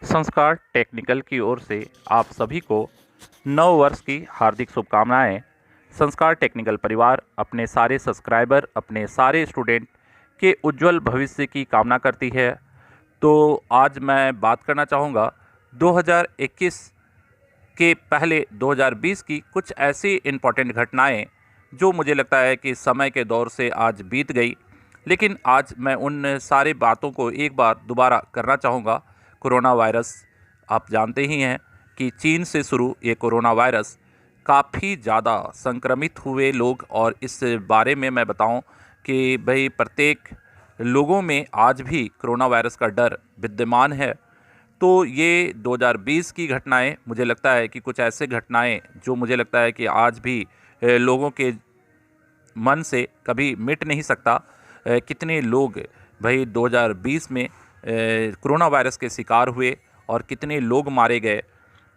संस्कार टेक्निकल की ओर से आप सभी को नव वर्ष की हार्दिक शुभकामनाएं। संस्कार टेक्निकल परिवार अपने सारे सब्सक्राइबर, अपने सारे स्टूडेंट के उज्जवल भविष्य की कामना करती है। तो आज मैं बात करना चाहूँगा 2021 के पहले 2020 की कुछ ऐसी इम्पोर्टेंट घटनाएं जो मुझे लगता है कि समय के दौर से आज बीत गई, लेकिन आज मैं उन सारी बातों को एक बार दोबारा करना चाहूँगा। कोरोना वायरस, आप जानते ही हैं कि चीन से शुरू ये कोरोना वायरस काफ़ी ज़्यादा संक्रमित हुए लोग, और इस बारे में मैं बताऊं कि भाई प्रत्येक लोगों में आज भी कोरोना वायरस का डर विद्यमान है। तो ये 2020 की घटनाएं, मुझे लगता है कि कुछ ऐसे घटनाएं जो मुझे लगता है कि आज भी लोगों के मन से कभी मिट नहीं सकता। कितने लोग भाई 2020 में कोरोना वायरस के शिकार हुए और कितने लोग मारे गए,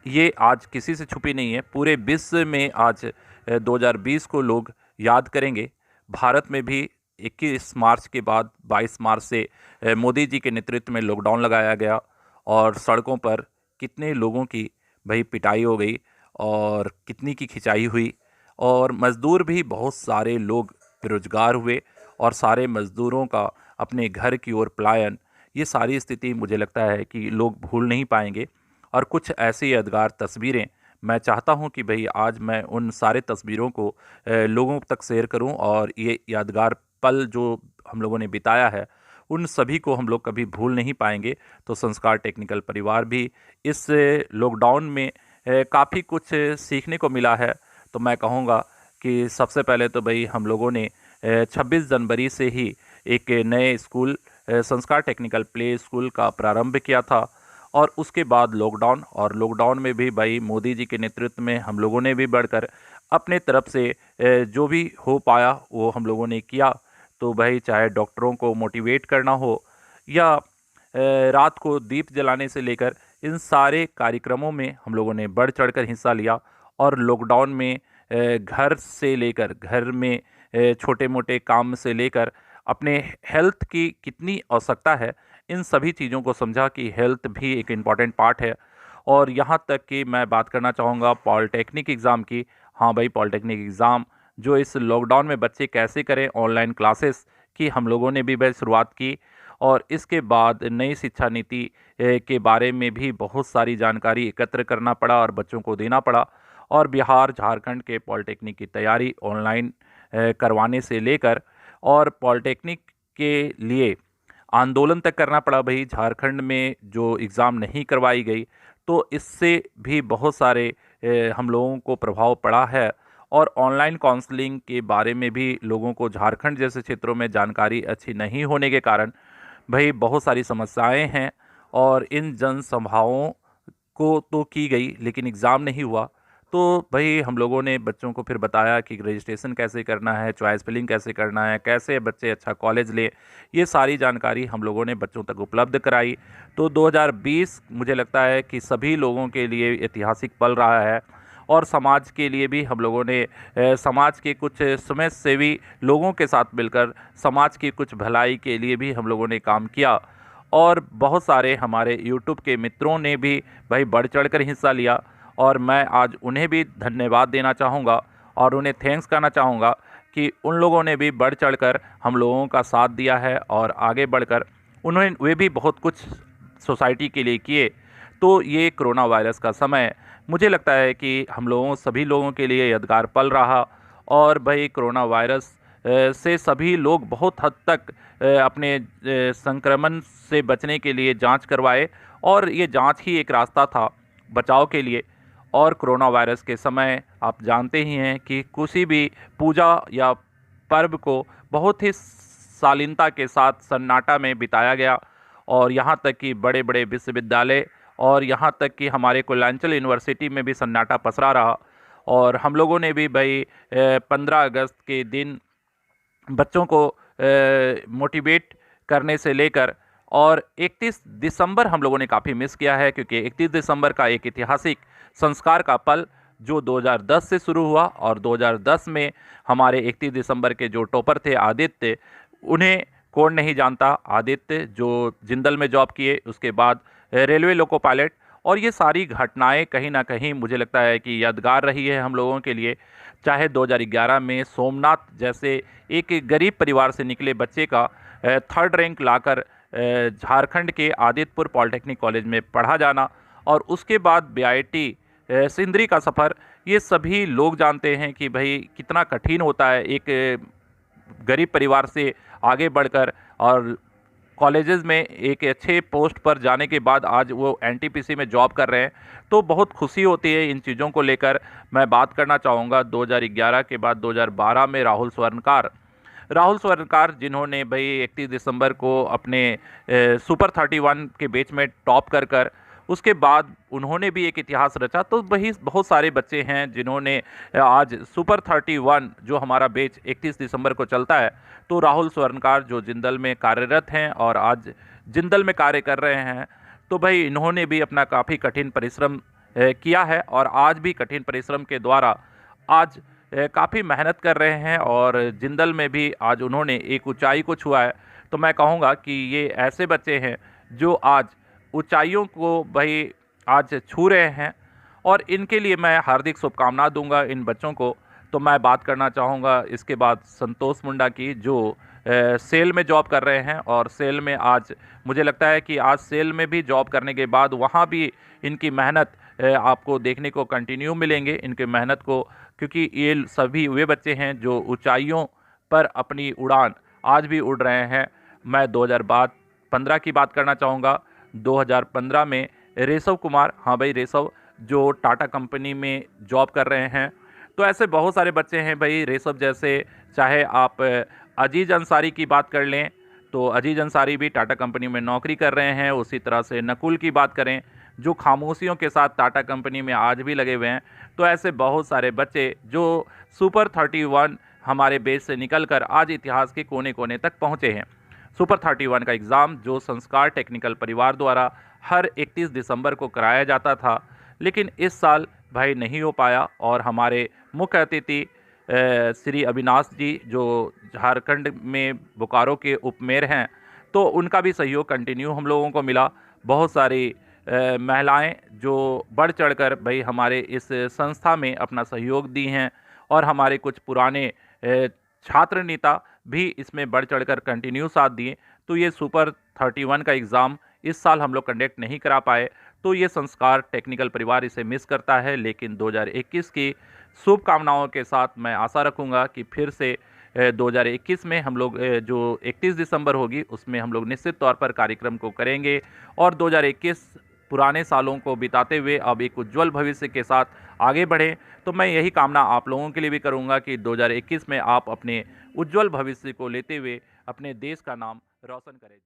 ये आज किसी से छुपी नहीं है। पूरे विश्व में आज 2020 को लोग याद करेंगे। भारत में भी 21 मार्च के बाद 22 मार्च से मोदी जी के नेतृत्व में लॉकडाउन लगाया गया, और सड़कों पर कितने लोगों की भाई पिटाई हो गई और कितनी की खिंचाई हुई, और मज़दूर भी बहुत सारे लोग बेरोजगार हुए और सारे मज़दूरों का अपने घर की ओर पलायन। ये सारी स्थिति मुझे लगता है कि लोग भूल नहीं पाएंगे। और कुछ ऐसी यादगार तस्वीरें मैं चाहता हूं कि भाई आज मैं उन सारे तस्वीरों को लोगों तक शेयर करूं, और ये यादगार पल जो हम लोगों ने बिताया है उन सभी को हम लोग कभी भूल नहीं पाएंगे। तो संस्कार टेक्निकल परिवार भी इस लॉकडाउन में काफ़ी कुछ सीखने को मिला है। तो मैं कहूँगा कि सबसे पहले तो भाई हम लोगों ने 26 जनवरी से ही एक नए स्कूल, संस्कार टेक्निकल प्ले स्कूल का प्रारंभ किया था, और उसके बाद लॉकडाउन, और लॉकडाउन में भी भाई मोदी जी के नेतृत्व में हम लोगों ने भी बढ़कर अपने तरफ से जो भी हो पाया वो हम लोगों ने किया। तो भाई चाहे डॉक्टरों को मोटिवेट करना हो या रात को दीप जलाने से लेकर इन सारे कार्यक्रमों में हम लोगों ने बढ़ चढ़कर हिस्सा लिया। और लॉकडाउन में घर से लेकर घर में छोटे मोटे काम से लेकर अपने हेल्थ की कितनी आवश्यकता है, इन सभी चीज़ों को समझा कि हेल्थ भी एक इम्पॉर्टेंट पार्ट है। और यहाँ तक कि मैं बात करना चाहूँगा पॉलिटेक्निक एग्ज़ाम की। हाँ भाई, पॉलिटेक्निक एग्ज़ाम जो इस लॉकडाउन में बच्चे कैसे करें, ऑनलाइन क्लासेस की हम लोगों ने भी भाई शुरुआत की। और इसके बाद नई शिक्षा नीति के बारे में भी बहुत सारी जानकारी एकत्र करना पड़ा और बच्चों को देना पड़ा। और बिहार झारखंड के पॉलिटेक्निक की तैयारी ऑनलाइन करवाने से लेकर और पॉलिटेक्निक के लिए आंदोलन तक करना पड़ा भाई। झारखंड में जो एग्ज़ाम नहीं करवाई गई, तो इससे भी बहुत सारे हम लोगों को प्रभाव पड़ा है। और ऑनलाइन काउंसलिंग के बारे में भी लोगों को झारखंड जैसे क्षेत्रों में जानकारी अच्छी नहीं होने के कारण भाई बहुत सारी समस्याएं हैं। और इन जनसभाओं को तो की गई लेकिन एग्ज़ाम नहीं हुआ। तो भाई हम लोगों ने बच्चों को फिर बताया कि रजिस्ट्रेशन कैसे करना है, चॉइस फिलिंग कैसे करना है, कैसे बच्चे अच्छा कॉलेज ले, ये सारी जानकारी हम लोगों ने बच्चों तक उपलब्ध कराई। तो 2020 मुझे लगता है कि सभी लोगों के लिए ऐतिहासिक पल रहा है। और समाज के लिए भी हम लोगों ने समाज के कुछ समाज सेवी लोगों के साथ मिलकर समाज की कुछ भलाई के लिए भी हम लोगों ने काम किया। और बहुत सारे हमारे यूट्यूब के मित्रों ने भी भाई बढ़ चढ़कर हिस्सा लिया, और मैं आज उन्हें भी धन्यवाद देना चाहूँगा और उन्हें थैंक्स करना चाहूँगा कि उन लोगों ने भी बढ़ चढ़कर हम लोगों का साथ दिया है और आगे बढ़कर उन्होंने वे भी बहुत कुछ सोसाइटी के लिए किए। तो ये कोरोना वायरस का समय मुझे लगता है कि हम लोगों सभी लोगों के लिए यादगार पल रहा। और भाई कोरोना वायरस से सभी लोग बहुत हद तक अपने संक्रमण से बचने के लिए जांच करवाए, और ये जांच ही एक रास्ता था बचाव के लिए। और कोरोना वायरस के समय आप जानते ही हैं कि किसी भी पूजा या पर्व को बहुत ही शालीनता के साथ सन्नाटा में बिताया गया। और यहाँ तक कि बड़े बड़े विश्वविद्यालय और यहाँ तक कि हमारे कोयलांचल यूनिवर्सिटी में भी सन्नाटा पसरा रहा। और हम लोगों ने भी भाई 15 अगस्त के दिन बच्चों को मोटिवेट करने से लेकर, और 31 दिसंबर हम लोगों ने काफ़ी मिस किया है, क्योंकि 31 दिसंबर का एक ऐतिहासिक संस्कार का पल जो 2010 से शुरू हुआ। और 2010 में हमारे 31 दिसंबर के जो टॉपर थे आदित्य, उन्हें कौन नहीं जानता। आदित्य जो जिंदल में जॉब किए, उसके बाद रेलवे लोको पायलट। और ये सारी घटनाएं कहीं ना कहीं मुझे लगता है कि यादगार रही है हम लोगों के लिए। चाहे 2011 में सोमनाथ जैसे एक गरीब परिवार से निकले बच्चे का थर्ड रैंक लाकर झारखंड के आदित्यपुर पॉलिटेक्निक कॉलेज में पढ़ा जाना, और उसके बाद बीआईटी सिंदरी का सफ़र, ये सभी लोग जानते हैं कि भाई कितना कठिन होता है एक गरीब परिवार से आगे बढ़कर और कॉलेजेस में एक अच्छे पोस्ट पर जाने के बाद आज वो एनटीपीसी में जॉब कर रहे हैं। तो बहुत खुशी होती है इन चीज़ों को लेकर। मैं बात करना चाहूँगा 2011 के बाद 2012 में राहुल स्वर्णकार जिन्होंने भाई 31 दिसंबर को अपने सुपर 31 के बैच में टॉप कर उसके बाद उन्होंने भी एक इतिहास रचा। तो वही बहुत सारे बच्चे हैं जिन्होंने आज सुपर 31 जो हमारा बैच 31 दिसंबर को चलता है, तो राहुल स्वर्णकार जो जिंदल में कार्यरत हैं और आज जिंदल में कार्य कर रहे हैं, तो भाई इन्होंने भी अपना काफ़ी कठिन परिश्रम किया है और आज भी कठिन परिश्रम के द्वारा आज काफ़ी मेहनत कर रहे हैं और जिंदल में भी आज उन्होंने एक ऊंचाई को छुआ है। तो मैं कहूँगा कि ये ऐसे बच्चे हैं जो आज ऊंचाइयों को भाई आज छू रहे हैं और इनके लिए मैं हार्दिक शुभकामना दूंगा इन बच्चों को। तो मैं बात करना चाहूँगा इसके बाद संतोष मुंडा की, जो सेल में जॉब कर रहे हैं और सेल में आज मुझे लगता है कि आज सेल में भी जॉब करने के बाद वहाँ भी इनकी मेहनत आपको देखने को कंटिन्यू मिलेंगे इनके मेहनत को, क्योंकि ये सभी वे बच्चे हैं जो ऊंचाइयों पर अपनी उड़ान आज भी उड़ रहे हैं। मैं 2015 की बात करना चाहूँगा। 2015 में रेशव कुमार, हाँ भाई रेशव, जो टाटा कंपनी में जॉब कर रहे हैं। तो ऐसे बहुत सारे बच्चे हैं भाई रेशव जैसे। चाहे आप अजीज़ अंसारी की बात कर लें तो अजीज़ अंसारी भी टाटा कंपनी में नौकरी कर रहे हैं। उसी तरह से नकुल की बात करें जो खामोशियों के साथ टाटा कंपनी में आज भी लगे हुए हैं। तो ऐसे बहुत सारे बच्चे जो सुपर 31 हमारे बेस से निकलकर आज इतिहास के कोने कोने तक पहुँचे हैं। सुपर 31 का एग्ज़ाम जो संस्कार टेक्निकल परिवार द्वारा हर 31 दिसंबर को कराया जाता था, लेकिन इस साल भाई नहीं हो पाया और हमारे मुख्य अतिथि श्री अविनाश जी जो झारखंड में बोकारो के उपमेयर हैं, तो उनका भी सहयोग कंटिन्यू हम लोगों को मिला। बहुत सारी महिलाएं जो बढ़ चढ़कर भाई हमारे इस संस्था में अपना सहयोग दी हैं और हमारे कुछ पुराने छात्र नेता भी इसमें बढ़ चढ़कर कंटिन्यू साथ दिए। तो ये सुपर 31 का एग्ज़ाम इस साल हम लोग कंडक्ट नहीं करा पाए, तो ये संस्कार टेक्निकल परिवार इसे मिस करता है। लेकिन 2021 की शुभकामनाओं के साथ मैं आशा रखूँगा कि फिर से 2021 में हम लोग जो 31 दिसंबर होगी उसमें हम लोग निश्चित तौर पर कार्यक्रम को करेंगे और 2021 पुराने सालों को बिताते हुए अब एक उज्जवल भविष्य के साथ आगे बढ़ें। तो मैं यही कामना आप लोगों के लिए भी करूंगा कि 2021 में आप अपने उज्जवल भविष्य को लेते हुए अपने देश का नाम रोशन करें।